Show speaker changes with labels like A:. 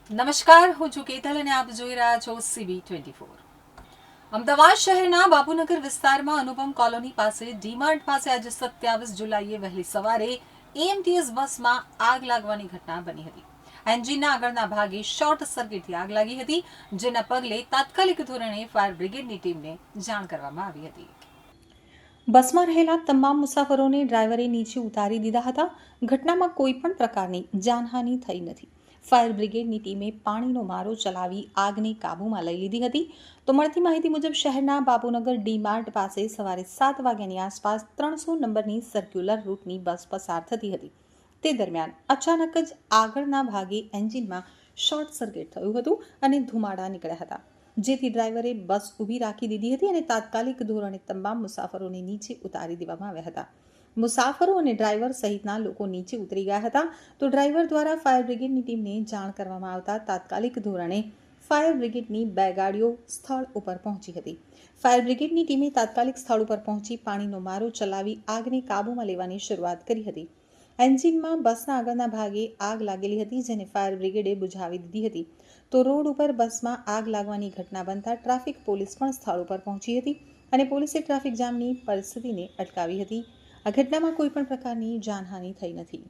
A: નમસ્કાર, હું છું કેતલ અને આપ જોઈ રહ્યા છો CB24. અમદાવાદ શહેરના બાપુનગર વિસ્તારમાં અનુપમ કોલોની પાસે ડીમાર્ટ પાસે આજે 27 જુલાઈએ વહેલી સવારે AMTS બસમાં આગ લાગવાની ઘટના બની હતી. એન્જિનના આગળના ભાગે શોર્ટ સર્કિટથી આગ લાગી હતી, જેના પગલે તાત્કાલિક ધોરણે ફાયર બ્રિગેડની ટીમને જાણ કરવામાં આવી હતી. બસમાં રહેલા તમામ મુસાફરોને ડ્રાઈવરે નીચે ઉતારી દીધા હતા. ઘટનામાં કોઈ પણ પ્રકારની જાનહાનિ થઈ નથી. ફાયર બ્રિગેડની ટીમે પાણીનો મારો ચલાવી આગને કાબૂમાં લઈ લીધી હતી. તો મળતી માહિતી મુજબ શહેરના બાપુનગર ડી-માર્ટ પાસે સવારે 7 વાગ્યાની આસપાસ 300 નંબરની સર્ક્યુલર રૂટની બસ પસાર થતી હતી. તે દરમિયાન અચાનક જ આગળના ભાગે એન્જિનમાં શોર્ટ સર્કિટ થયું હતું અને ધુમાડા નીકળ્યા હતા, જેથી ડ્રાઈવરે બસ ઊભી રાખી દીધી હતી અને તાત્કાલિક ધોરણે તમામ મુસાફરોને નીચે ઉતારી દેવામાં આવ્યા હતા. મુસાફરો અને ડ્રાઈવર સહિતના લોકો નીચે ઉતરી ગયા હતા. તો ડ્રાઈવર દ્વારા ફાયર બ્રિગેડની ટીમને જાણ કરવામાં આવતા તાત્કાલિક ધોરણે ફાયર બ્રિગેડની 2 ગાડીઓ સ્થળ ઉપર પહોંચી હતી. ફાયર બ્રિગેડની ટીમે તાત્કાલિક સ્થળ ઉપર પહોંચી પાણીનો મારો ચલાવી આગને કાબૂમાં લેવાની શરૂઆત કરી હતી. એન્જિનમાં બસના આગળના ભાગે આગ લાગેલી હતી, જેને ફાયર બ્રિગેડે બુઝાવી દીધી હતી. તો રોડ ઉપર બસમાં આગ લાગવાની ઘટના બનતા ટ્રાફિક પોલીસ પણ સ્થળ ઉપર પહોંચી હતી અને પોલીસે ટ્રાફિક જામની પરિસ્થિતિને અટકાવી હતી. આ ઘટનામાં કોઈ પણ પ્રકારની જાનહાનિ થઈ નથી.